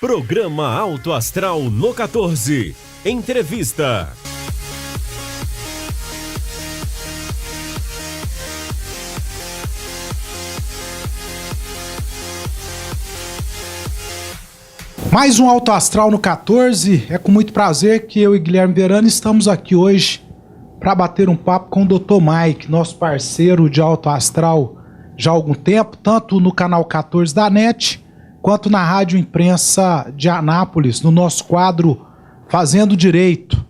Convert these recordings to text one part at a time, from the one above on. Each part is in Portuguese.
Programa Alto Astral no 14. Entrevista. Mais um Alto Astral no 14. É com muito prazer que eu e Guilherme Verano estamos aqui hoje para bater um papo com o Dr. Mike, nosso parceiro de Alto Astral já há algum tempo, tanto no canal 14 da NET, quanto na Rádio Imprensa de Anápolis, no nosso quadro Fazendo Direito.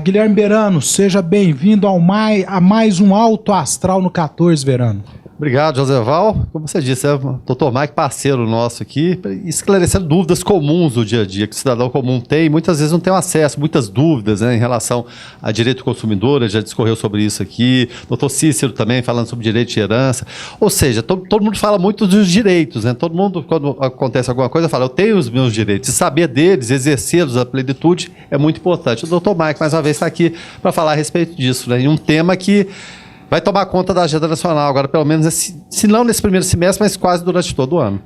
Guilherme Verano, seja bem-vindo a mais um Alto Astral no 14, Verano. Obrigado, Joseval. Como você disse, é o Dr. Mike, parceiro nosso aqui, esclarecendo dúvidas comuns do dia a dia, que o cidadão comum tem, e muitas vezes não tem acesso, muitas dúvidas, né, em relação a direito do consumidor, já discorreu sobre isso aqui, Dr. Cícero também falando sobre direito de herança, ou seja, todo mundo fala muito dos direitos, né, todo mundo, quando acontece alguma coisa, fala, eu tenho os meus direitos, e saber deles, exercê-los à plenitude é muito importante. O Dr. Mike, mais uma vez, está aqui para falar a respeito disso, né, em um tema que vai tomar conta da agenda nacional agora, pelo menos, se não nesse primeiro semestre, mas quase durante todo o ano.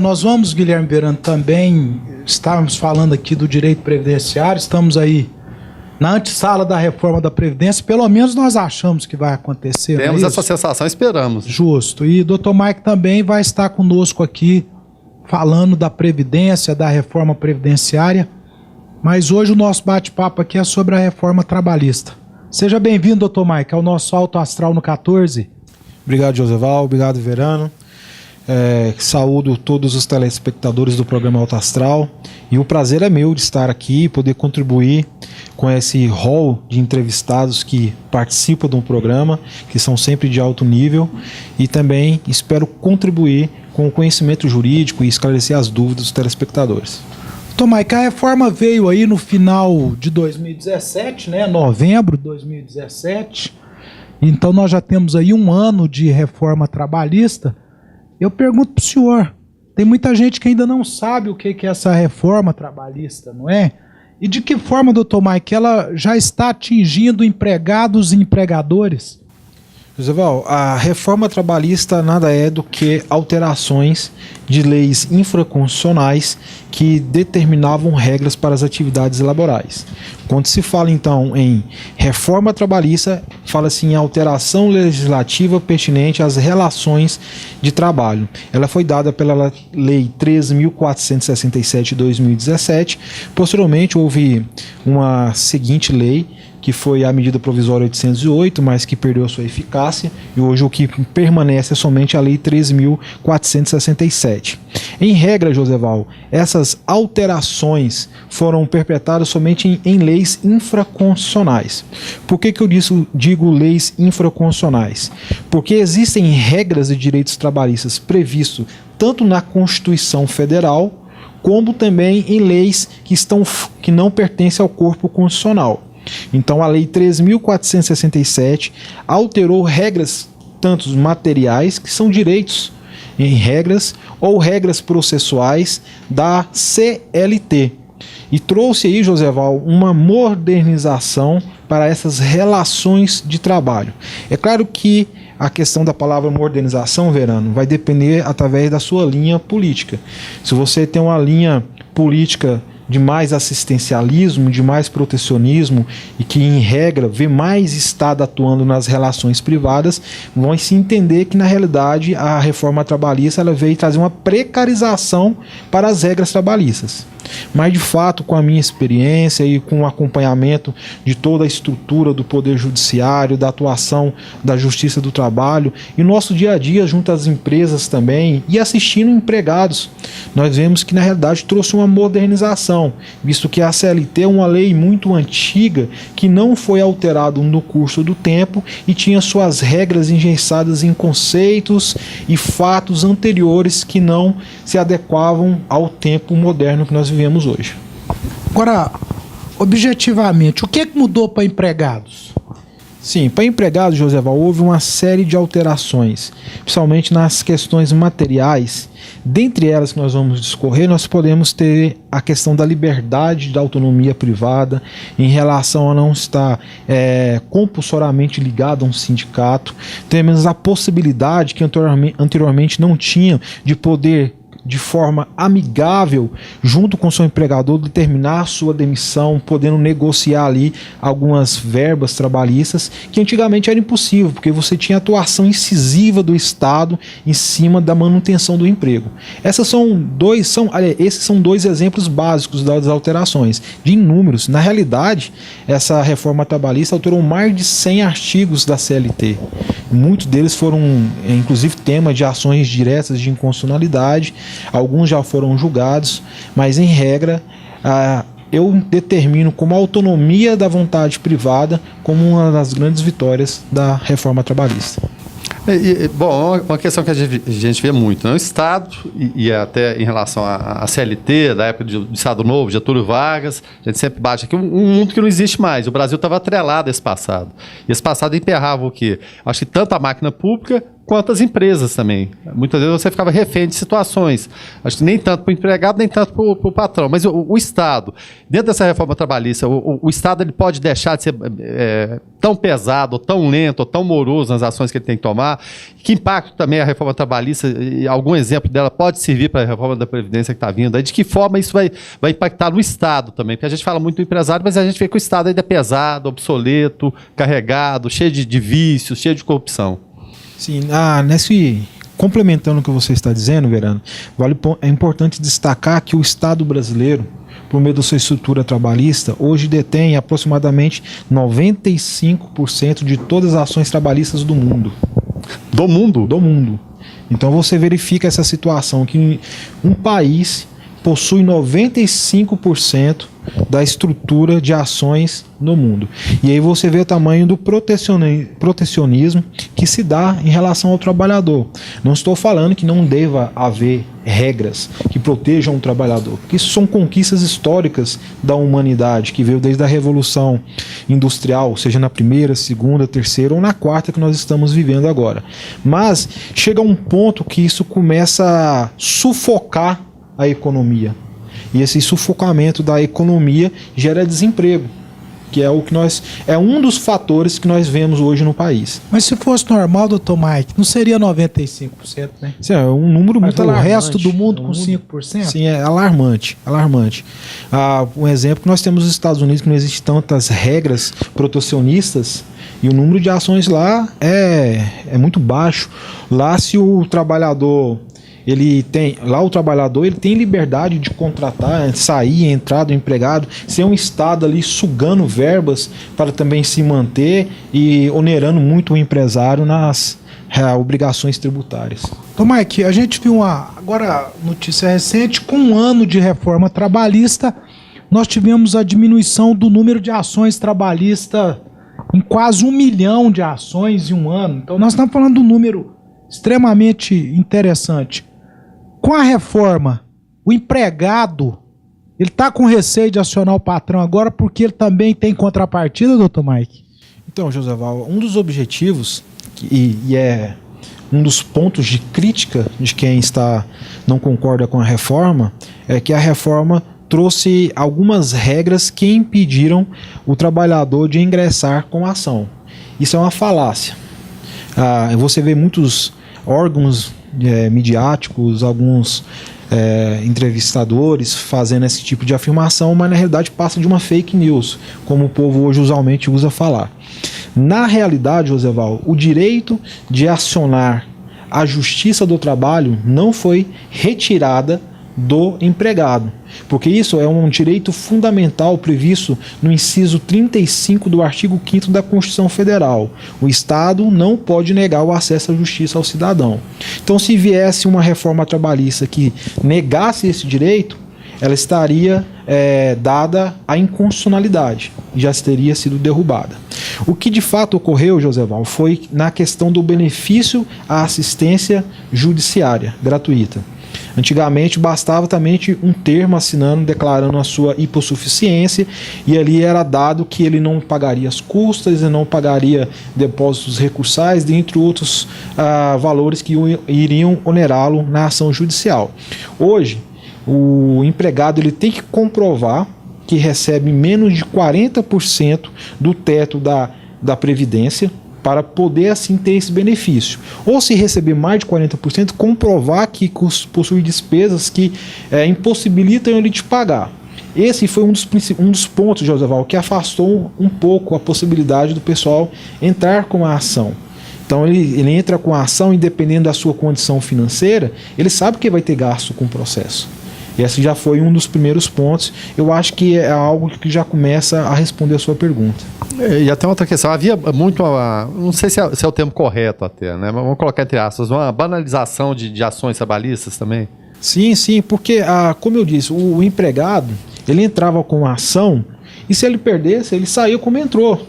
Nós vamos, Guilherme Verano, também estávamos falando aqui do direito previdenciário, estamos aí na antessala da reforma da Previdência, pelo menos nós achamos que vai acontecer. Temos essa sensação, esperamos. Justo, e o Dr. Mike também vai estar conosco aqui, falando da Previdência, da reforma previdenciária, mas hoje o nosso bate-papo aqui é sobre a reforma trabalhista. Seja bem-vindo, Dr. Mike, ao nosso Alto Astral no 14. Obrigado, Joseval. Obrigado, Verano. Saúdo todos os telespectadores do programa Alto Astral. E o prazer é meu de estar aqui e poder contribuir com esse hall de entrevistados que participam do programa, que são sempre de alto nível. E também espero contribuir com o conhecimento jurídico e esclarecer as dúvidas dos telespectadores. Dr. Mike, a reforma veio aí no final de 2017, né? Novembro de 2017. Então nós já temos aí um ano de reforma trabalhista. Eu pergunto para o senhor, tem muita gente que ainda não sabe o que é essa reforma trabalhista, não é? E de que forma, Dr. Mike, ela já está atingindo empregados e empregadores? Joseval, a reforma trabalhista nada é do que alterações de leis infraconstitucionais que determinavam regras para as atividades laborais. Quando se fala então em reforma trabalhista, fala-se em alteração legislativa pertinente às relações de trabalho. Ela foi dada pela Lei 13.467 de 2017. Posteriormente houve uma seguinte lei, que foi a medida provisória 808, mas que perdeu a sua eficácia, e hoje o que permanece é somente a Lei 13.467. Em regra, Joseval, essas alterações foram perpetradas somente em leis infraconstitucionais. Por que eu digo leis infraconstitucionais? Porque existem regras de direitos trabalhistas previstos tanto na Constituição Federal, como também em leis que não pertencem ao corpo constitucional. Então a Lei 3.467 alterou regras, tanto materiais, que são direitos em regras, ou regras processuais da CLT. E trouxe aí, Joseval, uma modernização para essas relações de trabalho. É claro que a questão da palavra modernização, Verano, vai depender através da sua linha política. Se você tem uma linha política de mais assistencialismo, de mais protecionismo e que, em regra, vê mais Estado atuando nas relações privadas, vão se entender que, na realidade, a reforma trabalhista ela veio trazer uma precarização para as regras trabalhistas. Mas, de fato, com a minha experiência e com o acompanhamento de toda a estrutura do Poder Judiciário, da atuação da Justiça do Trabalho e nosso dia a dia junto às empresas também e assistindo empregados, nós vemos que, na realidade, trouxe uma modernização, visto que a CLT é uma lei muito antiga que não foi alterada no curso do tempo e tinha suas regras engessadas em conceitos e fatos anteriores que não se adequavam ao tempo moderno que nós vivemos hoje. Agora, objetivamente, o que mudou para empregados? Sim, para empregados, Joseval, houve uma série de alterações, principalmente nas questões materiais. Dentre elas que nós vamos discorrer, nós podemos ter a questão da liberdade da autonomia privada em relação a não estar compulsoriamente ligado a um sindicato. Temos a possibilidade que anteriormente não tinha de poder de forma amigável, junto com seu empregador, determinar sua demissão, podendo negociar ali algumas verbas trabalhistas, que antigamente era impossível, porque você tinha atuação incisiva do Estado em cima da manutenção do emprego. Esses são dois exemplos básicos das alterações, de inúmeros. Na realidade, essa reforma trabalhista alterou mais de 100 artigos da CLT. Muitos deles foram, inclusive, tema de ações diretas de inconstitucionalidade. Alguns já foram julgados, mas, em regra, eu determino como a autonomia da vontade privada como uma das grandes vitórias da reforma trabalhista. Bom, uma questão que a gente vê muito, né? O Estado, e até em relação à CLT, da época do Estado Novo, Getúlio Vargas, a gente sempre bate aqui, um mundo que não existe mais. O Brasil estava atrelado a esse passado. E esse passado emperrava o quê? Acho que tanto a máquina pública quanto as empresas também. Muitas vezes você ficava refém de situações. Acho que nem tanto para o empregado, nem tanto para o patrão. Mas o Estado, dentro dessa reforma trabalhista, o Estado ele pode deixar de ser tão pesado, ou tão lento, ou tão moroso nas ações que ele tem que tomar. Que impacto também a reforma trabalhista, e algum exemplo dela pode servir para a reforma da Previdência que está vindo? Aí, de que forma isso vai impactar no Estado também? Porque a gente fala muito do empresário, mas a gente vê que o Estado ainda é pesado, obsoleto, carregado, cheio de vícios, cheio de corrupção. Sim, complementando o que você está dizendo, Verano, é importante destacar que o Estado brasileiro, por meio da sua estrutura trabalhista, hoje detém aproximadamente 95% de todas as ações trabalhistas do mundo. Do mundo? Do mundo. Então você verifica essa situação, que um país possui 95% da estrutura de ações no mundo. E aí você vê o tamanho do protecionismo que se dá em relação ao trabalhador. Não estou falando que não deva haver regras que protejam o trabalhador, porque isso são conquistas históricas da humanidade, que veio desde a Revolução Industrial, seja na primeira, segunda, terceira ou na quarta que nós estamos vivendo agora. Mas chega um ponto que isso começa a sufocar a economia. E esse sufocamento da economia gera desemprego, que é um dos fatores que nós vemos hoje no país. Mas se fosse normal, doutor Mike, não seria 95%, né? Sim, é um número muito alarmante. O resto do mundo com 5%? Sim, é alarmante. Um exemplo que nós temos nos Estados Unidos, que não existem tantas regras protecionistas, e o número de ações lá é muito baixo. Lá, se o trabalhador... o trabalhador tem liberdade de contratar, sair, entrar do empregado, sem um Estado ali sugando verbas para também se manter e onerando muito o empresário nas obrigações tributárias. Então, Mike, a gente viu agora notícia recente, com um ano de reforma trabalhista, nós tivemos a diminuição do número de ações trabalhistas em quase 1 milhão de ações em um ano. Então nós estamos falando de um número extremamente interessante. Com a reforma, o empregado, ele está com receio de acionar o patrão agora porque ele também tem contrapartida, doutor Mike? Então, Joseval, um dos objetivos, e é um dos pontos de crítica de quem não concorda com a reforma, é que a reforma trouxe algumas regras que impediram o trabalhador de ingressar com a ação. Isso é uma falácia. Você vê muitos órgãos midiáticos, alguns entrevistadores fazendo esse tipo de afirmação, mas na realidade passa de uma fake news, como o povo hoje usualmente usa falar. Na realidade, Joseval, o direito de acionar a Justiça do Trabalho não foi retirada do empregado, porque isso é um direito fundamental previsto no inciso 35 do artigo 5º da Constituição Federal. O Estado não pode negar o acesso à justiça ao cidadão. Então, se viesse uma reforma trabalhista que negasse esse direito, ela estaria dada à inconstitucionalidade, já teria sido derrubada. O que de fato ocorreu, Joseval, foi na questão do benefício à assistência judiciária gratuita. Antigamente bastava também um termo assinando, declarando a sua hipossuficiência, e ali era dado que ele não pagaria as custas, ele não pagaria depósitos recursais, dentre outros valores que iriam onerá-lo na ação judicial. Hoje, o empregado ele tem que comprovar que recebe menos de 40% do teto da Previdência, para poder assim ter esse benefício. Ou se receber mais de 40%, comprovar que possui despesas que impossibilitam ele de pagar. Esse foi um dos pontos, Joseval, que afastou um pouco a possibilidade do pessoal entrar com a ação. Então ele entra com a ação, independente da sua condição financeira, ele sabe que vai ter gasto com o processo. E esse já foi um dos primeiros pontos. Eu acho que é algo que já começa a responder a sua pergunta. E até outra questão, havia muito, não sei se é o termo correto até, né? Mas vamos colocar entre aspas, uma banalização de ações trabalhistas também? Sim, porque, como eu disse, o empregado, ele entrava com a ação e se ele perdesse, ele saía como entrou.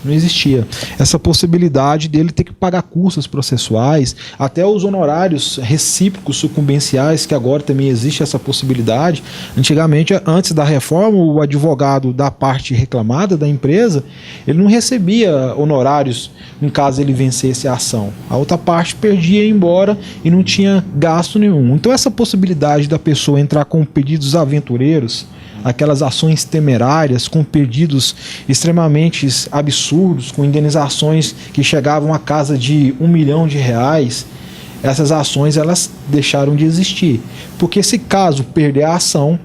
Não existia essa possibilidade dele ter que pagar custas processuais, até os honorários recíprocos sucumbenciais, que agora também existe essa possibilidade. Antigamente, antes da reforma, o advogado da parte reclamada da empresa, ele não recebia honorários em caso ele vencesse a ação. A outra parte perdia e ia embora e não tinha gasto nenhum. Então essa possibilidade da pessoa entrar com pedidos aventureiros, aquelas ações temerárias com pedidos extremamente absurdos, com indenizações que chegavam a casa de R$1 milhão, essas ações elas deixaram de existir. Porque se caso perder a ação,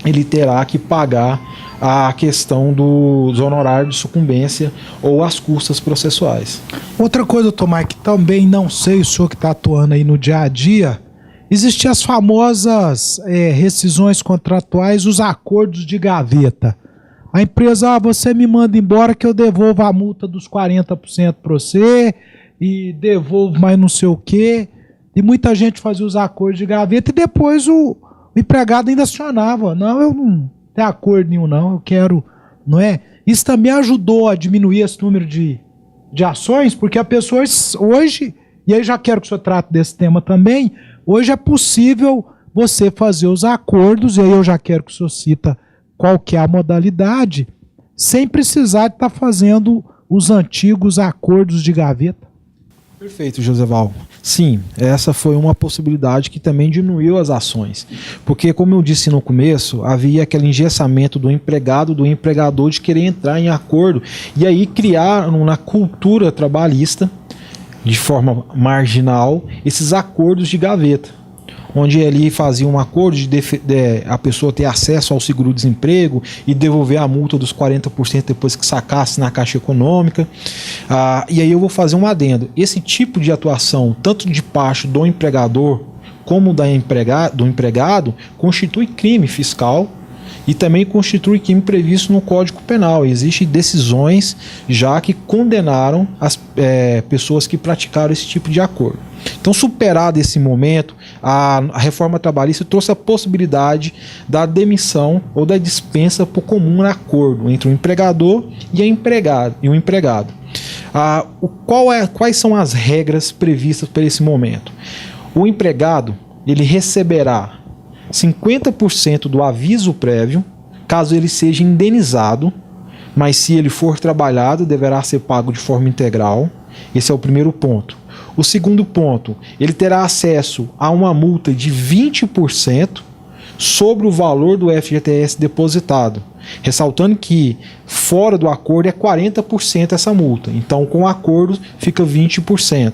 ele terá que pagar a questão dos honorários de sucumbência ou as custas processuais. Outra coisa, Tomás, que também não sei, o senhor que está atuando aí no dia a dia, existem as famosas rescisões contratuais, os acordos de gaveta. A empresa, você me manda embora que eu devolvo a multa dos 40% para você e devolvo mais não sei o quê. E muita gente fazia os acordos de gaveta e depois o empregado ainda acionava. Não, eu não tenho acordo nenhum não, eu quero, não é? Isso também ajudou a diminuir esse número de ações, porque a pessoa hoje, e aí já quero que o senhor trate desse tema também, hoje é possível você fazer os acordos, e aí eu já quero que o senhor cita qual que é a modalidade, sem precisar de estar fazendo os antigos acordos de gaveta. Perfeito, Joseval. Sim, essa foi uma possibilidade que também diminuiu as ações. Porque, como eu disse no começo, havia aquele engessamento do empregado, do empregador de querer entrar em acordo, e aí criaram na cultura trabalhista, de forma marginal, esses acordos de gaveta, onde ele fazia um acordo de a pessoa ter acesso ao seguro-desemprego e devolver a multa dos 40% depois que sacasse na Caixa Econômica. E aí eu vou fazer um adendo. Esse tipo de atuação, tanto de parte do empregador como do empregado, constitui crime fiscal e também constitui crime previsto no Código Penal. Existem decisões já que condenaram as pessoas que praticaram esse tipo de acordo. Então, superado esse momento, a reforma trabalhista trouxe a possibilidade da demissão ou da dispensa por comum acordo entre o empregador e o empregado. Quais são as regras previstas para esse momento? O empregado ele receberá 50% do aviso prévio, caso ele seja indenizado, mas se ele for trabalhado, deverá ser pago de forma integral. Esse é o primeiro ponto. O segundo ponto, ele terá acesso a uma multa de 20% sobre o valor do FGTS depositado, ressaltando que fora do acordo é 40% essa multa, então com o acordo fica 20%.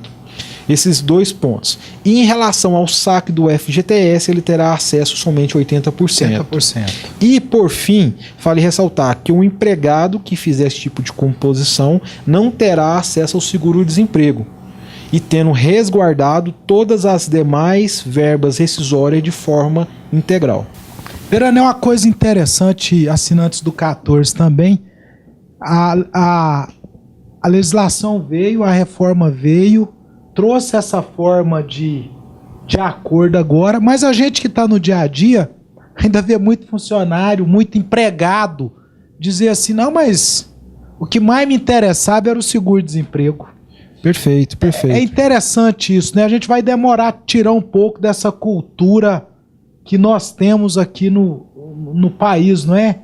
Esses dois pontos. E em relação ao saque do FGTS, ele terá acesso somente a 80%. E, por fim, vale ressaltar que o empregado que fizer esse tipo de composição não terá acesso ao seguro-desemprego, e tendo resguardado todas as demais verbas rescisórias de forma integral. Verano, é uma coisa interessante, assinantes do 14 também, a legislação veio, a reforma veio, trouxe essa forma de acordo agora, mas a gente que está no dia a dia ainda vê muito funcionário, muito empregado dizer assim, não, mas o que mais me interessava era o seguro-desemprego. Perfeito. É interessante isso, né? A gente vai demorar a tirar um pouco dessa cultura que nós temos aqui no país, não é?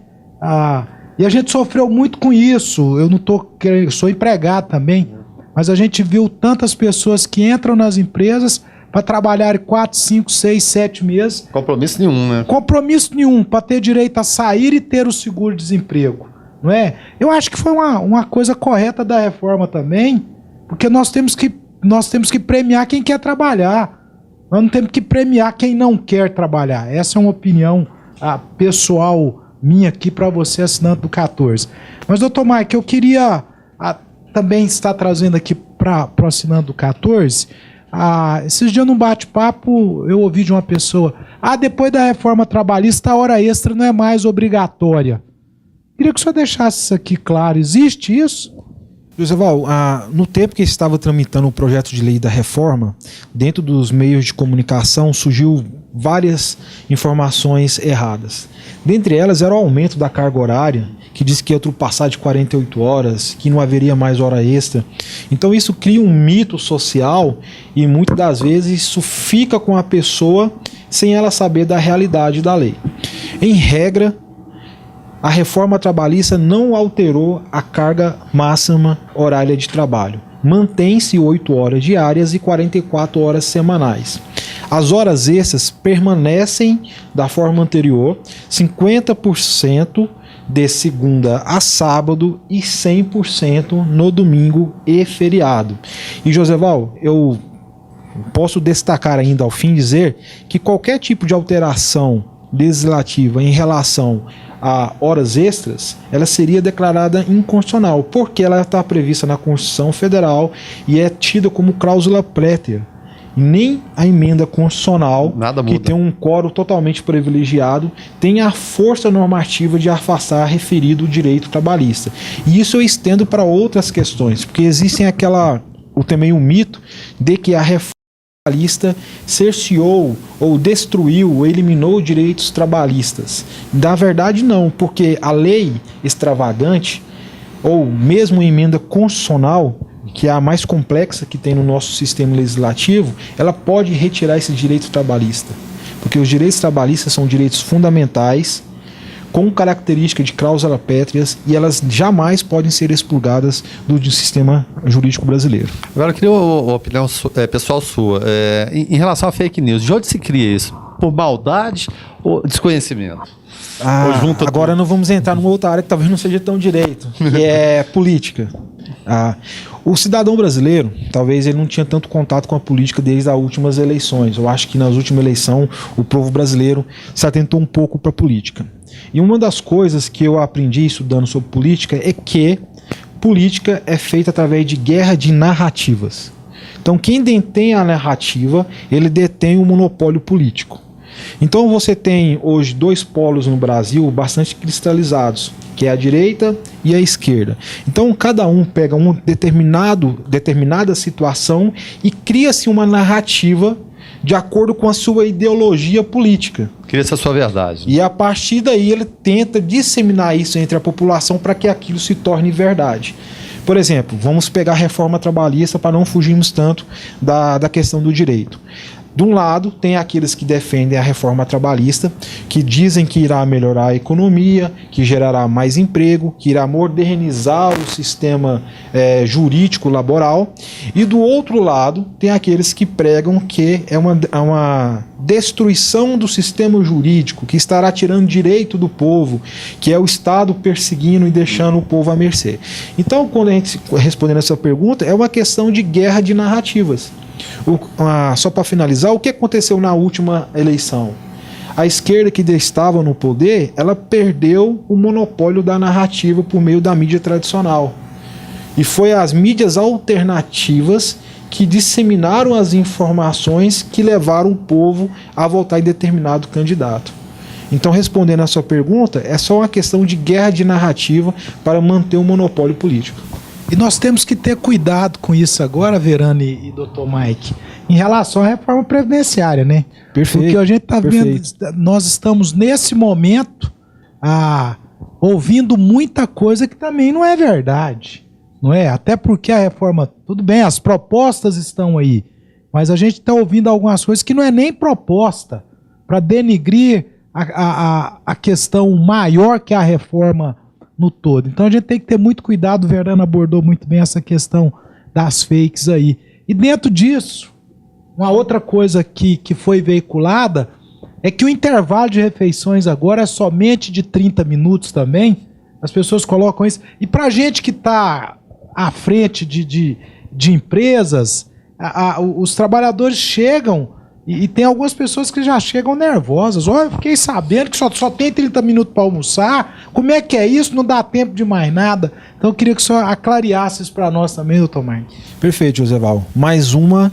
E a gente sofreu muito com isso. Eu sou empregado também, mas a gente viu tantas pessoas que entram nas empresas para trabalhar 4, 5, 6, 7 meses. Compromisso nenhum, né? Compromisso nenhum, para ter direito a sair e ter o seguro-desemprego. não é? Eu acho que foi uma coisa correta da reforma também, porque nós temos que premiar quem quer trabalhar. Nós não temos que premiar quem não quer trabalhar. Essa é uma opinião pessoal minha aqui para você, assinante do 14. Mas, doutor Mike, eu queria também estar trazendo aqui para o assinante do 14. Esses dias num bate-papo eu ouvi de uma pessoa: depois da reforma trabalhista a hora extra não é mais obrigatória. Queria que o senhor deixasse isso aqui claro. Existe isso? Joseval, no tempo que estava tramitando o projeto de lei da reforma, dentro dos meios de comunicação surgiu várias informações erradas. Dentre elas era o aumento da carga horária, que diz que ia ultrapassar de 48 horas, que não haveria mais hora extra. Então isso cria um mito social e muitas das vezes isso fica com a pessoa sem ela saber da realidade da lei. Em regra, a reforma trabalhista não alterou a carga máxima horária de trabalho. Mantém-se 8 horas diárias e 44 horas semanais. As horas extras permanecem da forma anterior, 50% de segunda a sábado e 100% no domingo e feriado. E Joseval, eu posso destacar ainda ao fim dizer que qualquer tipo de alteração legislativa em relação a horas extras, ela seria declarada inconstitucional, porque ela está prevista na Constituição Federal e é tida como cláusula pétrea. Nem a emenda constitucional, que tem um quórum totalmente privilegiado, tem a força normativa de afastar referido direito trabalhista. E isso eu estendo para outras questões, porque existem também um mito de que a reforma trabalhista cerceou ou destruiu ou eliminou direitos trabalhistas. Na verdade não, porque a lei extravagante ou mesmo a emenda constitucional, que é a mais complexa que tem no nosso sistema legislativo, ela pode retirar esse direito trabalhista, porque os direitos trabalhistas são direitos fundamentais com característica de cláusula pétreas e elas jamais podem ser expurgadas do sistema jurídico brasileiro. Agora eu queria uma opinião pessoal sua. Em relação a fake news, de onde se cria isso? Por maldade ou desconhecimento? Agora não vamos entrar numa outra área que talvez não seja tão direito, que é política. O cidadão brasileiro, talvez ele não tinha tanto contato com a política desde as últimas eleições. Eu acho que nas últimas eleições o povo brasileiro se atentou um pouco para a política. E uma das coisas que eu aprendi estudando sobre política é que política é feita através de guerra de narrativas. Então quem detém a narrativa, ele detém o monopólio político. Então você tem hoje dois polos no Brasil bastante cristalizados, que é a direita e a esquerda. Então cada um pega uma determinada situação e cria-se uma narrativa de acordo com a sua ideologia política. Cria-se a sua verdade. E a partir daí ele tenta disseminar isso entre a população para que aquilo se torne verdade. Por exemplo, vamos pegar a reforma trabalhista para não fugirmos tanto da questão do direito. De um lado, tem aqueles que defendem a reforma trabalhista, que dizem que irá melhorar a economia, que gerará mais emprego, que irá modernizar o sistema jurídico laboral. E do outro lado, tem aqueles que pregam que é uma destruição do sistema jurídico, que estará tirando direito do povo, que é o Estado perseguindo e deixando o povo à mercê. Então, quando a gente respondendo essa pergunta, é uma questão de guerra de narrativas. Só para finalizar, o que aconteceu na última eleição? A esquerda que estava no poder, ela perdeu o monopólio da narrativa por meio da mídia tradicional. E foi as mídias alternativas que disseminaram as informações que levaram o povo a votar em determinado candidato. Então, respondendo a sua pergunta, é só uma questão de guerra de narrativa para manter o monopólio político. E nós temos que ter cuidado com isso agora, Verani e Dr. Mike, em relação à reforma previdenciária, né? Perfeito. Porque a gente está vendo, nós estamos nesse momento ouvindo muita coisa que também não é verdade, não é? Até porque a reforma, tudo bem, as propostas estão aí, mas a gente está ouvindo algumas coisas que não é nem proposta para denigrir a questão maior que a reforma no todo. Então a gente tem que ter muito cuidado. O Verano abordou muito bem essa questão das fakes aí. E dentro disso, uma outra coisa que foi veiculada é que o intervalo de refeições agora é somente de 30 minutos também, As pessoas colocam isso. E pra gente que tá à frente de empresas, os trabalhadores chegam e tem algumas pessoas que já chegam nervosas. Olha, eu fiquei sabendo que só tem 30 minutos para almoçar. Como é que é isso? Não dá tempo de mais nada. Então eu queria que o senhor aclareasse isso para nós também, doutor Mike. Perfeito, Joseval. Mais uma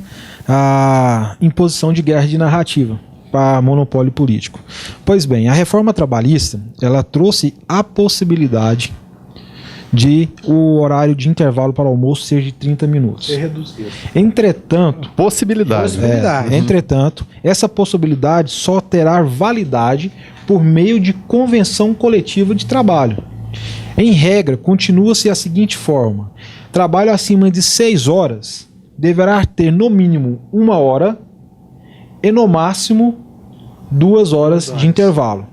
imposição de guerra de narrativa para monopólio político. Pois bem, a reforma trabalhista, ela trouxe a possibilidade de o horário de intervalo para o almoço ser de 30 minutos. Ser reduzido. Entretanto, Possibilidade. entretanto, essa possibilidade só terá validade por meio de convenção coletiva de trabalho. Em regra, continua-se a seguinte forma: trabalho acima de 6 horas deverá ter no mínimo 1 hora e no máximo 2 horas de intervalo.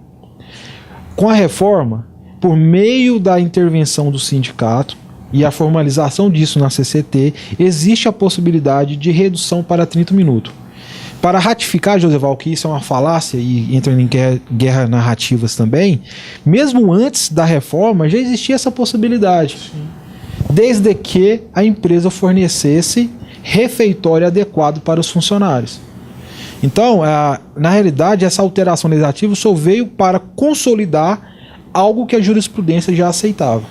Com a reforma, por meio da intervenção do sindicato e a formalização disso na CCT, existe a possibilidade de redução para 30 minutos. Para ratificar, Joseval, que isso é uma falácia e entra em guerra narrativas também, mesmo antes da reforma já existia essa possibilidade. Sim. Desde que a empresa fornecesse refeitório adequado para os funcionários. Então, na realidade, essa alteração legislativa só veio para consolidar algo que a jurisprudência já aceitava.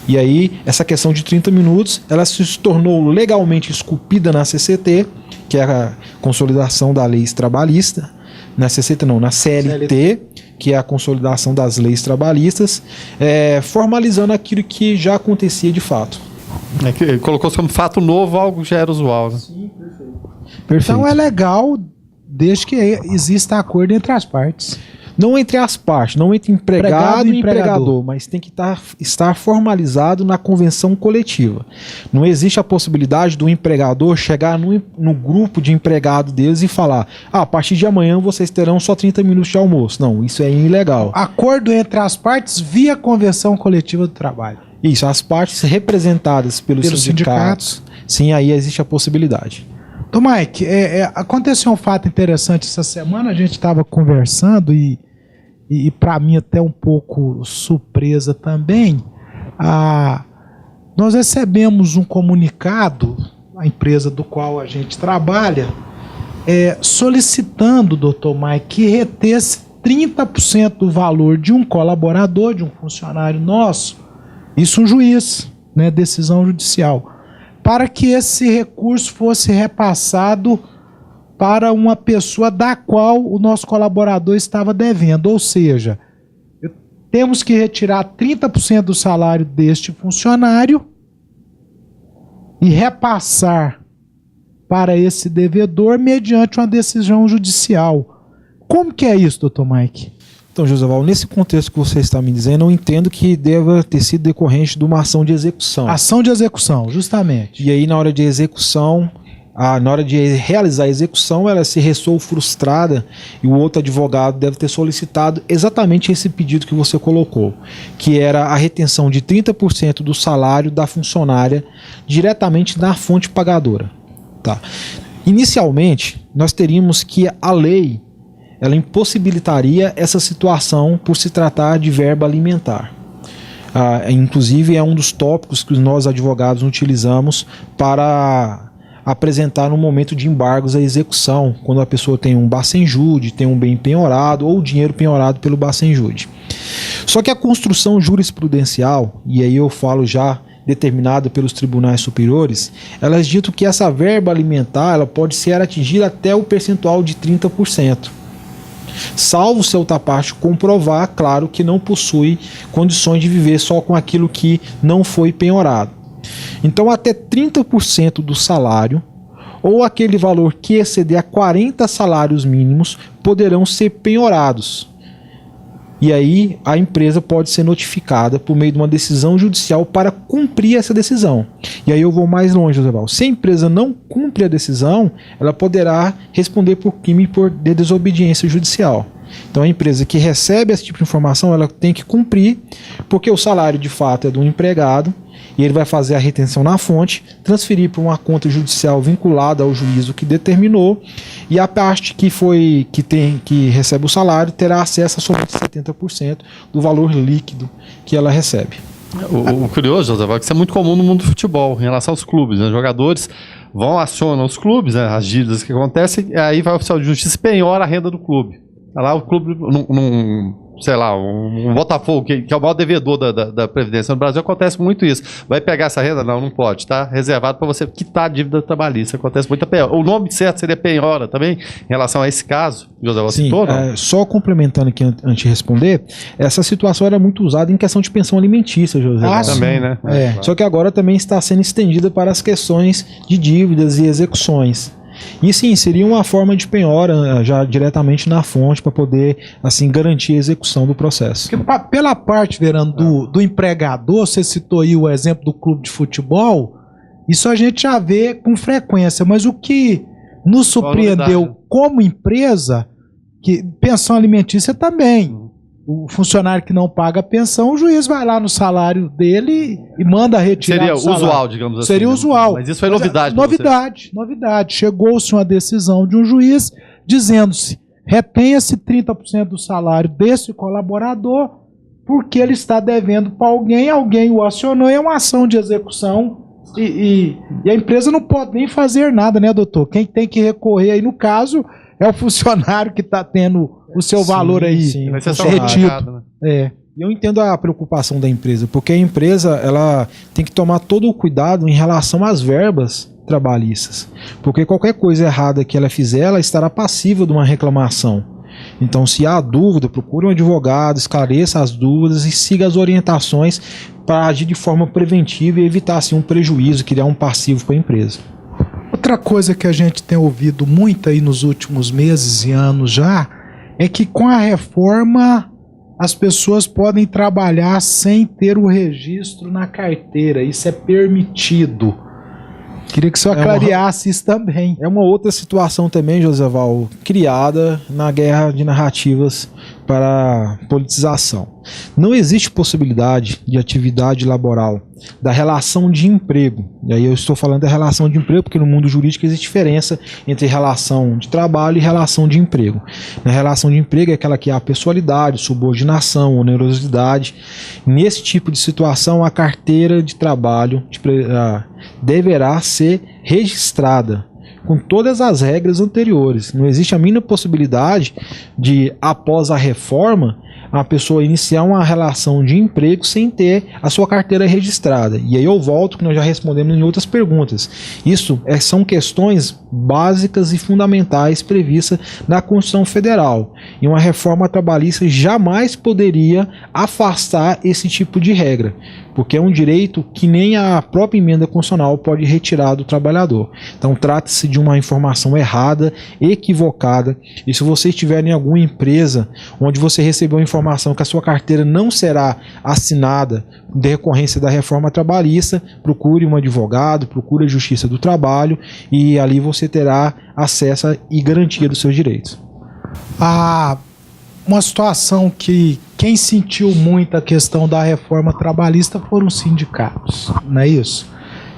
E aí, essa questão de 30 minutos, ela se tornou legalmente esculpida na CCT, que é a consolidação da lei trabalhista, na CCT não, na CLT, que é a consolidação das leis trabalhistas, formalizando aquilo que já acontecia de fato. Colocou-se como fato novo, algo que já era usual. Né? Sim, perfeito. Então é legal desde que exista acordo entre as partes. Não entre as partes, não entre empregado e empregador, mas tem que estar formalizado na convenção coletiva. Não existe a possibilidade do empregador chegar no grupo de empregado deles e falar: a partir de amanhã vocês terão só 30 minutos de almoço. Não, isso é ilegal. Acordo entre as partes via convenção coletiva do trabalho. Isso, as partes representadas pelos sindicatos. Sim, aí existe a possibilidade. Então, Mike, aconteceu um fato interessante essa semana, a gente estava conversando e para mim até um pouco surpresa também, nós recebemos um comunicado, a empresa do qual a gente trabalha, solicitando, doutor Mike, que retesse 30% do valor de um colaborador, de um funcionário nosso, isso um juiz, né, decisão judicial, para que esse recurso fosse repassado para uma pessoa da qual o nosso colaborador estava devendo. Ou seja, temos que retirar 30% do salário deste funcionário e repassar para esse devedor mediante uma decisão judicial. Como que é isso, doutor Mike? Então, Joseval, nesse contexto que você está me dizendo, eu entendo que deva ter sido decorrente de uma ação de execução. Ação de execução, justamente. E aí, na hora de execução, na hora de realizar a execução, ela se restou frustrada e o outro advogado deve ter solicitado exatamente esse pedido que você colocou, que era a retenção de 30% do salário da funcionária diretamente na fonte pagadora. Tá. Inicialmente, nós teríamos que a lei ela impossibilitaria essa situação por se tratar de verba alimentar. Inclusive é um dos tópicos que nós advogados utilizamos para apresentar no momento de embargos à execução, quando a pessoa tem um bacenjude, tem um bem penhorado ou dinheiro penhorado pelo bacenjude. Só que a construção jurisprudencial, e aí eu falo já determinada pelos tribunais superiores, elas ditam que essa verba alimentar ela pode ser atingida até o percentual de 30%. Salvo se a outra parte comprovar, claro, que não possui condições de viver só com aquilo que não foi penhorado. Então até 30% do salário ou aquele valor que exceder a 40 salários mínimos poderão ser penhorados. E aí a empresa pode ser notificada por meio de uma decisão judicial para cumprir essa decisão. E aí eu vou mais longe, Joseval. Se a empresa não cumpre a decisão, ela poderá responder por crime de desobediência judicial. Então a empresa que recebe esse tipo de informação, ela tem que cumprir, porque o salário de fato é do empregado, e ele vai fazer a retenção na fonte, transferir para uma conta judicial vinculada ao juízo que determinou, e a parte que recebe o salário terá acesso a somente 70% do valor líquido que ela recebe. O curioso, José, é que isso é muito comum no mundo do futebol, em relação aos clubes, né? Jogadores acionam os clubes, né? As dívidas que acontecem, e aí vai o oficial de justiça e penhora a renda do clube. Lá o clube, um Botafogo, que é o maior devedor da Previdência no Brasil, acontece muito isso. Vai pegar essa renda? Não pode. Está reservado para você quitar a dívida trabalhista. Acontece muita penhora. O nome certo seria penhora também, em relação a esse caso. José, você citou, não? Só complementando aqui antes de responder, essa situação era muito usada em questão de pensão alimentícia, José. Também, né? Claro. Só que agora também está sendo estendida para as questões de dívidas e execuções. E sim, seria uma forma de penhora já diretamente na fonte para poder assim garantir a execução do processo. Porque, pela parte, Verano, do empregador, você citou aí o exemplo do clube de futebol, isso a gente já vê com frequência, mas o que nos surpreendeu como empresa, que pensão alimentícia também. O funcionário que não paga a pensão, o juiz vai lá no salário dele e manda retirar. Seria usual, digamos assim. Seria usual. Mas isso foi novidade. Novidade. Chegou-se uma decisão de um juiz dizendo-se: retenha-se 30% do salário desse colaborador porque ele está devendo para alguém o acionou, é uma ação de execução e a empresa não pode nem fazer nada, né, doutor? Quem tem que recorrer aí, no caso, é o funcionário que está tendo o seu valor aí retido. E eu entendo a preocupação da empresa, porque a empresa ela tem que tomar todo o cuidado em relação às verbas trabalhistas, porque qualquer coisa errada que ela fizer, ela estará passível de uma reclamação. Então, se há dúvida, procure um advogado, esclareça as dúvidas e siga as orientações para agir de forma preventiva e evitar assim, um prejuízo, criar um passivo para a empresa. Outra coisa que a gente tem ouvido muito aí nos últimos meses e anos já é que com a reforma as pessoas podem trabalhar sem ter o registro na carteira. Isso é permitido. Queria que o senhor clareasse isso também. É uma outra situação também, Joseval, criada na guerra de narrativas para politização. Não existe possibilidade de atividade laboral da relação de emprego. E aí eu estou falando da relação de emprego porque no mundo jurídico existe diferença entre relação de trabalho e relação de emprego. Na relação de emprego é aquela que há pessoalidade, subordinação, onerosidade. Nesse tipo de situação, a carteira de trabalho deverá ser registrada com todas as regras anteriores. Não existe a mínima possibilidade de, após a reforma, a pessoa iniciar uma relação de emprego sem ter a sua carteira registrada. E aí eu volto, que nós já respondemos em outras perguntas. Isso são questões básicas e fundamentais previstas na Constituição Federal. E uma reforma trabalhista jamais poderia afastar esse tipo de regra, porque é um direito que nem a própria emenda constitucional pode retirar do trabalhador. Então trata-se de uma informação errada, equivocada, e se você estiver em alguma empresa onde você recebeu informação que a sua carteira não será assinada em decorrência da reforma trabalhista, procure um advogado, procure a Justiça do Trabalho e ali você terá acesso e garantia dos seus direitos. Uma situação que quem sentiu muito a questão da reforma trabalhista foram os sindicatos, não é isso?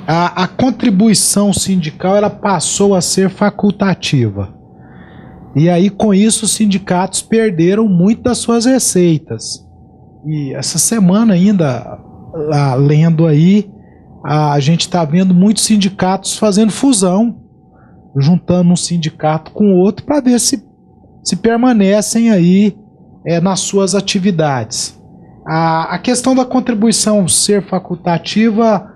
A contribuição sindical ela passou a ser facultativa. E aí, com isso, os sindicatos perderam muito das suas receitas. E essa semana ainda, lendo aí, a gente está vendo muitos sindicatos fazendo fusão, juntando um sindicato com o outro para ver se permanecem aí nas suas atividades. A questão da contribuição ser facultativa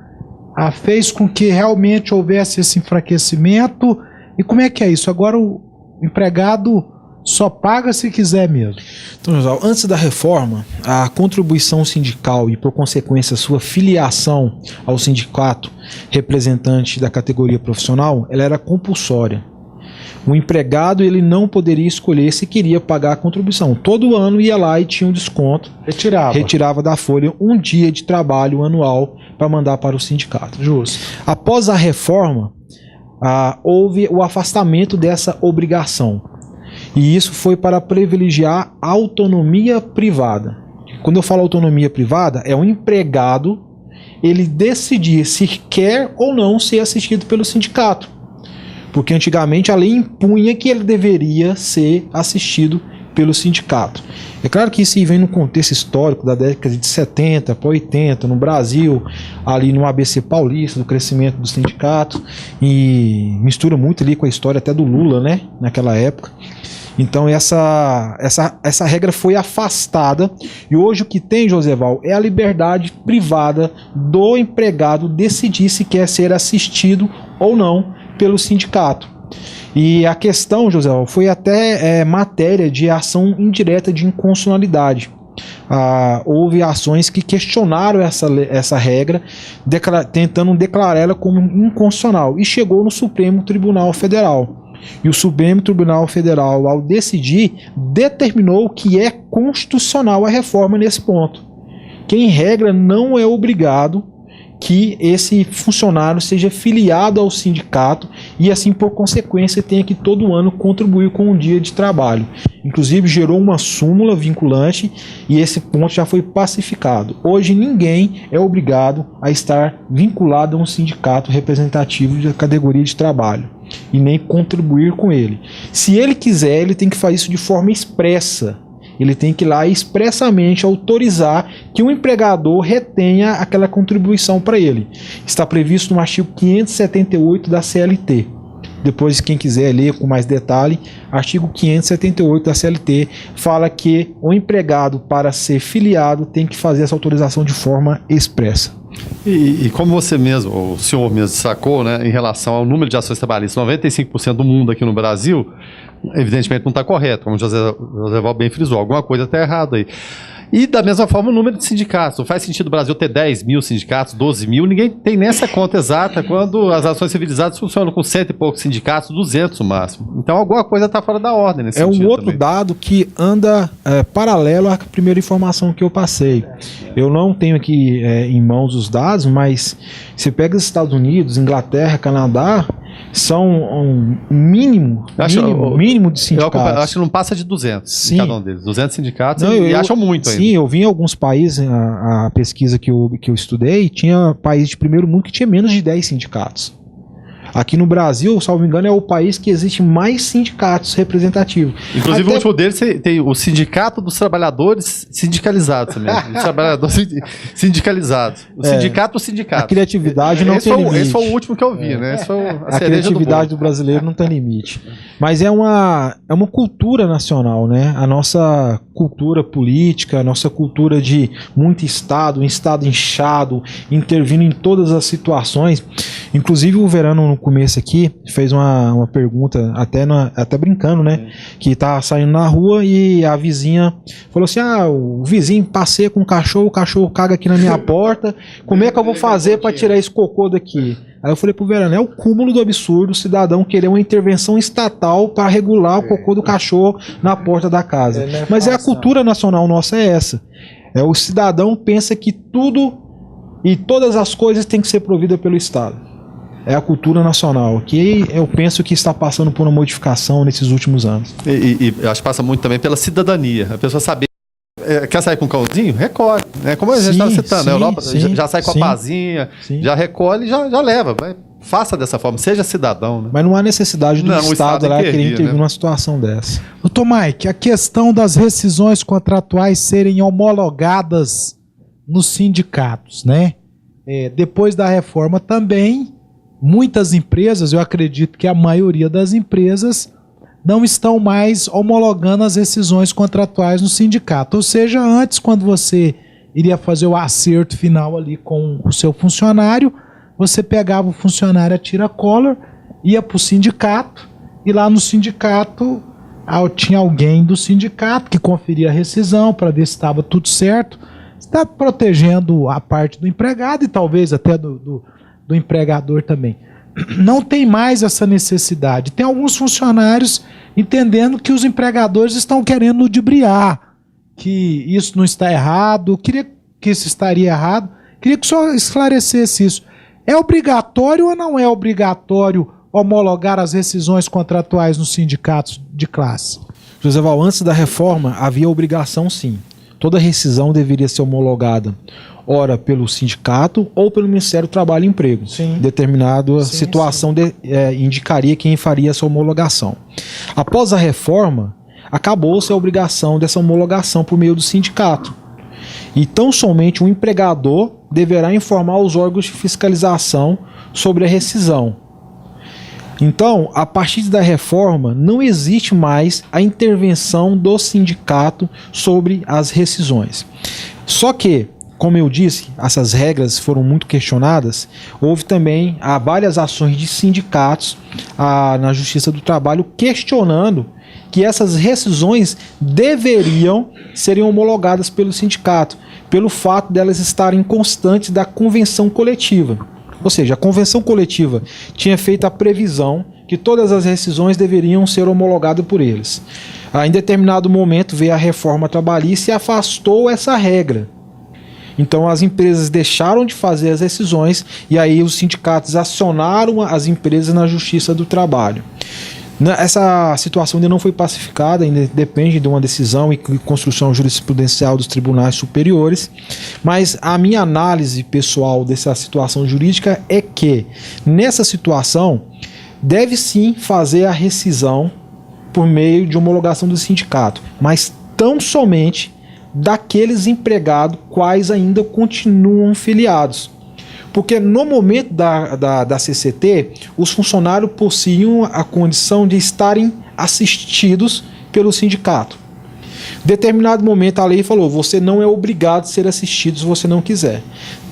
fez com que realmente houvesse esse enfraquecimento. E como é que é isso? Agora o empregado só paga se quiser mesmo. Então, José, antes da reforma, a contribuição sindical e, por consequência, sua filiação ao sindicato representante da categoria profissional, ela era compulsória. O empregado ele não poderia escolher se queria pagar a contribuição. Todo ano ia lá e tinha um desconto. Retirava da folha um dia de trabalho anual para mandar para o sindicato. Justo. Após a reforma, houve o afastamento dessa obrigação. E isso foi para privilegiar a autonomia privada. Quando eu falo autonomia privada, é o empregado ele decidir se quer ou não ser assistido pelo sindicato. porque antigamente a lei impunha que ele deveria ser assistido pelo sindicato. É claro que isso vem no contexto histórico da década de 70 para 80, no Brasil, ali no ABC paulista, do crescimento do sindicato, e mistura muito ali com a história até do Lula, né, naquela época. Então essa regra foi afastada, e hoje o que tem, Joseval, é a liberdade privada do empregado decidir se quer ser assistido ou não pelo sindicato. E a questão, José, foi até matéria de ação indireta de inconstitucionalidade. Houve ações que questionaram essa regra, tentando declarar ela como inconstitucional, e chegou no Supremo Tribunal Federal. E o Supremo Tribunal Federal, ao decidir, determinou que é constitucional a reforma nesse ponto. Que, em regra, não é obrigado que esse funcionário seja filiado ao sindicato e, assim, por consequência, tenha que todo ano contribuir com um dia de trabalho. Inclusive, gerou uma súmula vinculante e esse ponto já foi pacificado. Hoje, ninguém é obrigado a estar vinculado a um sindicato representativo da categoria de trabalho e nem contribuir com ele. Se ele quiser, ele tem que fazer isso de forma expressa. Ele tem que ir lá expressamente autorizar que o empregador retenha aquela contribuição para ele. Está previsto no artigo 578 da CLT. Depois, quem quiser ler com mais detalhe, artigo 578 da CLT fala que o empregado, para ser filiado, tem que fazer essa autorização de forma expressa. E como você mesmo, o senhor mesmo sacou, né, em relação ao número de ações trabalhistas, 95% do mundo aqui no Brasil, evidentemente não está correto, como o José Val bem frisou, alguma coisa está errada aí. E da mesma forma o número de sindicatos. Não faz sentido o Brasil ter 10 mil sindicatos, 12 mil, ninguém tem nessa conta exata quando as ações civilizadas funcionam com 100 e poucos sindicatos, 200 no máximo. Então alguma coisa está fora da ordem nesse sentido. É um outro também. dado que anda paralelo à primeira informação que eu passei. Eu não tenho aqui em mãos os dados, mas se pega os Estados Unidos, Inglaterra, Canadá, são um mínimo de sindicatos. Eu acho que não passa de 200 sim. em cada um deles. 200 sindicatos não, e acham muito ainda. Sim, eu vi em alguns países, a pesquisa que eu estudei, tinha países de primeiro mundo que tinha menos de 10 sindicatos. Aqui no Brasil, salvo engano, é o país que existe mais sindicatos representativos. Inclusive, o último deles tem o Sindicato dos Trabalhadores Sindicalizados também. Os trabalhadores sindicalizados. O sindicato dos sindicatos. A criatividade não tem limite. Esse foi o último que eu vi, né? Esse foi a criatividade do brasileiro não tem limite. Mas é uma cultura nacional, né? A nossa cultura política, a nossa cultura de muito Estado, um Estado inchado, intervindo em todas as situações. Inclusive, o Verano, no começo aqui, fez uma pergunta, até brincando, né? Que tá saindo na rua e a vizinha falou assim: o vizinho passeia com o cachorro caga aqui na minha porta, como é que eu vou fazer para tirar esse cocô daqui? Aí eu falei pro Verano, é o cúmulo do absurdo o cidadão querer uma intervenção estatal para regular o cocô do cachorro na porta da casa. Mas a cultura nacional nossa é essa. O cidadão pensa que tudo e todas as coisas têm que ser providas pelo Estado. É a cultura nacional, que eu penso que está passando por uma modificação nesses últimos anos. E eu acho que passa muito também pela cidadania. A pessoa saber, quer sair com um cãozinho? Recolhe. Né? Como a gente estava citando, na Europa já sai com a pazinha, já recolhe e já leva. Faça dessa forma, seja cidadão. Né? Mas não há necessidade do Estado lá querer intervir numa situação dessa. Doutor Mike, a questão das rescisões contratuais serem homologadas nos sindicatos, né? Depois da reforma também, muitas empresas, eu acredito que a maioria das empresas, não estão mais homologando as rescisões contratuais no sindicato. Ou seja, antes, quando você iria fazer o acerto final ali com o seu funcionário, você pegava o funcionário a tira-collar, ia para o sindicato, e lá no sindicato tinha alguém do sindicato que conferia a rescisão para ver se estava tudo certo. Está protegendo a parte do empregado e talvez até do empregador também. Não tem mais essa necessidade. Tem alguns funcionários entendendo que os empregadores estão querendo ludibriar, que isso não está errado, queria que isso estaria errado. Queria que o senhor esclarecesse isso. É obrigatório ou não é obrigatório homologar as rescisões contratuais nos sindicatos de classe? José Val, antes da reforma havia obrigação sim. Toda rescisão deveria ser homologada ora pelo sindicato ou pelo Ministério do Trabalho e Emprego. Sim. Determinada situação indicaria quem faria essa homologação. Após a reforma, acabou-se a obrigação dessa homologação por meio do sindicato. E tão somente o empregador deverá informar os órgãos de fiscalização sobre a rescisão. Então, a partir da reforma, não existe mais a intervenção do sindicato sobre as rescisões. Só que, como eu disse, essas regras foram muito questionadas. Houve também várias ações de sindicatos na Justiça do Trabalho questionando que essas rescisões deveriam serem homologadas pelo sindicato, pelo fato delas estarem constantes da convenção coletiva. Ou seja, a convenção coletiva tinha feito a previsão que todas as rescisões deveriam ser homologadas por eles. Em determinado momento veio a reforma trabalhista e afastou essa regra. Então as empresas deixaram de fazer as rescisões e aí os sindicatos acionaram as empresas na Justiça do Trabalho. Essa situação ainda não foi pacificada, ainda depende de uma decisão e construção jurisprudencial dos tribunais superiores, mas a minha análise pessoal dessa situação jurídica é que, nessa situação, deve sim fazer a rescisão por meio de homologação do sindicato, mas tão somente daqueles empregados quais ainda continuam filiados. Porque no momento da CCT, os funcionários possuíam a condição de estarem assistidos pelo sindicato. Determinado momento a lei falou, você não é obrigado a ser assistido se você não quiser.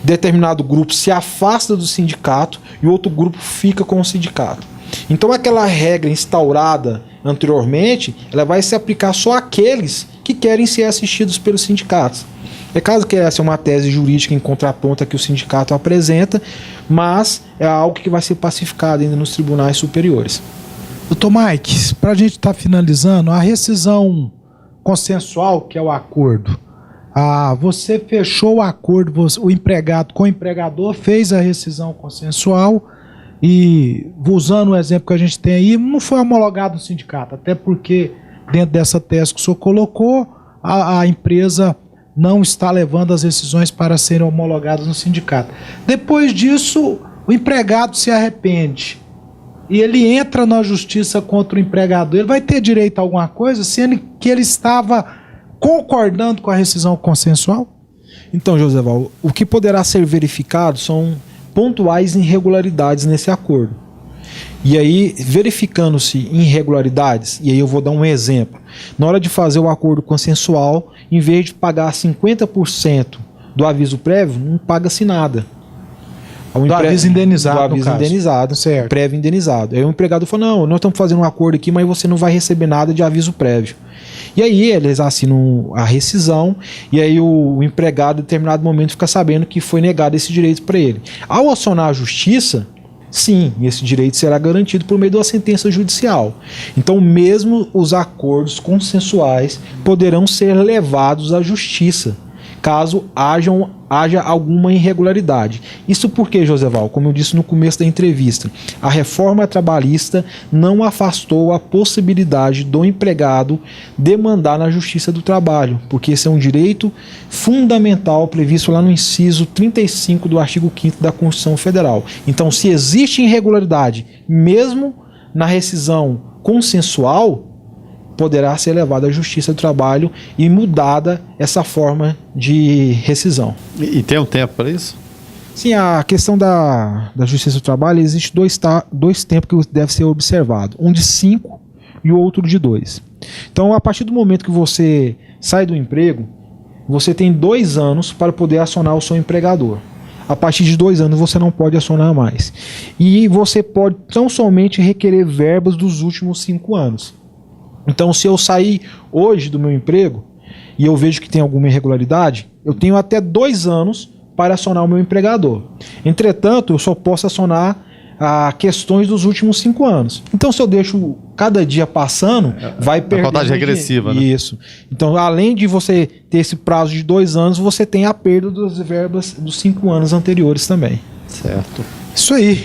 Determinado grupo se afasta do sindicato e outro grupo fica com o sindicato. Então aquela regra instaurada anteriormente, ela vai se aplicar só àqueles que querem ser assistidos pelos sindicatos. É caso que essa é uma tese jurídica em contraponto que o sindicato apresenta, mas é algo que vai ser pacificado ainda nos tribunais superiores. Doutor Mike, para a gente estar finalizando, a rescisão consensual, que é o acordo, você fechou o acordo, o empregado com o empregador fez a rescisão consensual e, usando o exemplo que a gente tem aí, não foi homologado no sindicato, até porque dentro dessa tese que o senhor colocou, a empresa não está levando as rescisões para serem homologadas no sindicato. Depois disso, o empregado se arrepende e ele entra na justiça contra o empregador. Ele vai ter direito a alguma coisa, sendo que ele estava concordando com a rescisão consensual? Então, Joseval, o que poderá ser verificado são pontuais irregularidades nesse acordo. E aí, verificando-se irregularidades, e aí eu vou dar um exemplo. Na hora de fazer o acordo consensual, em vez de pagar 50% do aviso prévio, não paga-se nada. Do aviso indenizado, do aviso indenizado, prévio indenizado. Aí o empregador falou, não, nós estamos fazendo um acordo aqui, mas você não vai receber nada de aviso prévio. E aí eles assinam a rescisão, e aí o empregado, em determinado momento, fica sabendo que foi negado esse direito para ele. Ao acionar a justiça, sim, esse direito será garantido por meio de uma sentença judicial. Então, mesmo os acordos consensuais poderão ser levados à justiça, caso haja alguma irregularidade. Isso porque, Joseval, como eu disse no começo da entrevista, a reforma trabalhista não afastou a possibilidade do empregado demandar na Justiça do Trabalho, porque esse é um direito fundamental previsto lá no inciso 35 do artigo 5º da Constituição Federal. Então, se existe irregularidade, mesmo na rescisão consensual, poderá ser levado à Justiça do Trabalho e mudada essa forma de rescisão. E tem um tempo para isso? Sim, a questão da Justiça do Trabalho, existe dois tempos que deve ser observado. Um de 5 e o outro de 2. Então, a partir do momento que você sai do emprego, você tem 2 anos para poder acionar o seu empregador. A partir de 2 anos você não pode acionar mais. E você pode tão somente requerer verbas dos últimos 5 anos. Então, se eu sair hoje do meu emprego e eu vejo que tem alguma irregularidade, eu tenho até 2 anos para acionar o meu empregador. Entretanto, eu só posso acionar questões dos últimos 5 anos. Então, se eu deixo cada dia passando, vai perder. A contagem regressiva, né? Isso. Então, além de você ter esse prazo de 2 anos, você tem a perda das verbas dos 5 anos anteriores também. Certo. Isso aí.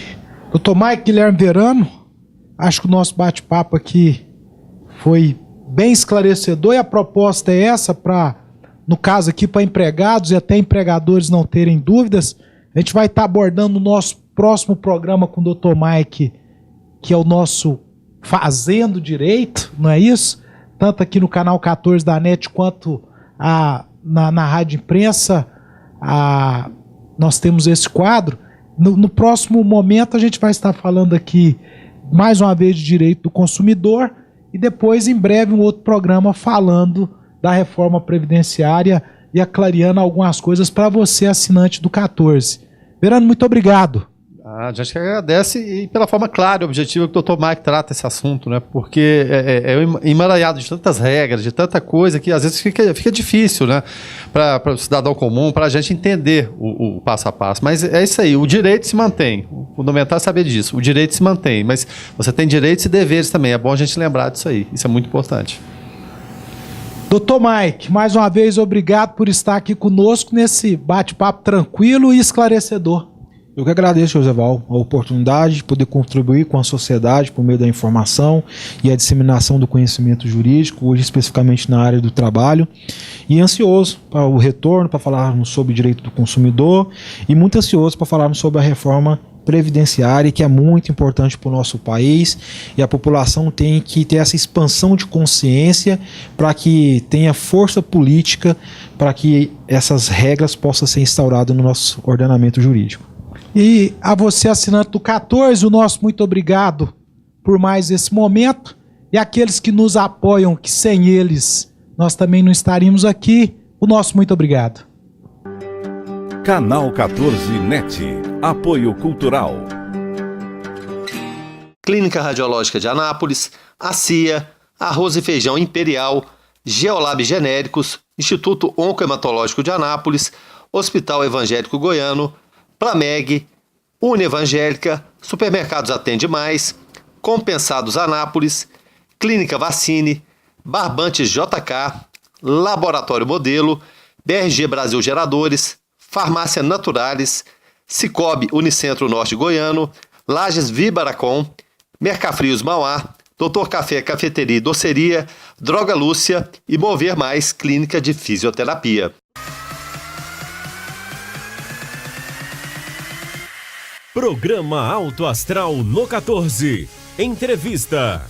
Doutor Mike Guilherme Verano, acho que o nosso bate-papo aqui foi bem esclarecedor e a proposta é essa para no caso aqui para empregados e até empregadores não terem dúvidas. A gente vai estar abordando o nosso próximo programa com o Dr. Mike, que é o nosso Fazendo Direito, não é isso? Tanto aqui no canal 14 da NET quanto na Rádio Imprensa, nós temos esse quadro. No próximo momento a gente vai estar falando aqui mais uma vez de direito do consumidor e depois em breve um outro programa falando da reforma previdenciária e aclarando algumas coisas para você, assinante do 14. Verano, muito obrigado. A gente agradece e pela forma clara e objetiva que o Dr. Mike trata esse assunto, né? Porque é emaranhado de tantas regras, de tanta coisa que às vezes fica difícil, né? Para o cidadão comum, para a gente entender o passo a passo. Mas é isso aí, o direito se mantém. O fundamental é saber disso. O direito se mantém, mas você tem direitos e deveres também. É bom a gente lembrar disso aí. Isso é muito importante. Dr. Mike, mais uma vez, obrigado por estar aqui conosco nesse bate-papo tranquilo e esclarecedor. Eu que agradeço, Joseval, a oportunidade de poder contribuir com a sociedade por meio da informação e a disseminação do conhecimento jurídico, hoje especificamente na área do trabalho, e ansioso para o retorno, para falarmos sobre o direito do consumidor e muito ansioso para falarmos sobre a reforma previdenciária, que é muito importante para o nosso país, e a população tem que ter essa expansão de consciência para que tenha força política para que essas regras possam ser instauradas no nosso ordenamento jurídico. E a você, assinante do 14, o nosso muito obrigado por mais esse momento. E aqueles que nos apoiam, que sem eles nós também não estaríamos aqui, o nosso muito obrigado. Canal 14 NET. Apoio Cultural. Clínica Radiológica de Anápolis, a CIA, Arroz e Feijão Imperial, Geolab Genéricos, Instituto Oncohematológico de Anápolis, Hospital Evangélico Goiano, Plameg, Unevangélica, Supermercados Atende Mais, Compensados Anápolis, Clínica Vacine, Barbantes JK, Laboratório Modelo, BRG Brasil Geradores, Farmácia Naturalis, Cicobi Unicentro Norte Goiano, Lages Vibaracom, Mercafrios Mauá, Doutor Café Cafeteria e Doceria, Droga Lúcia e Mover Mais Clínica de Fisioterapia. Programa Alto Astral no 14. Entrevista.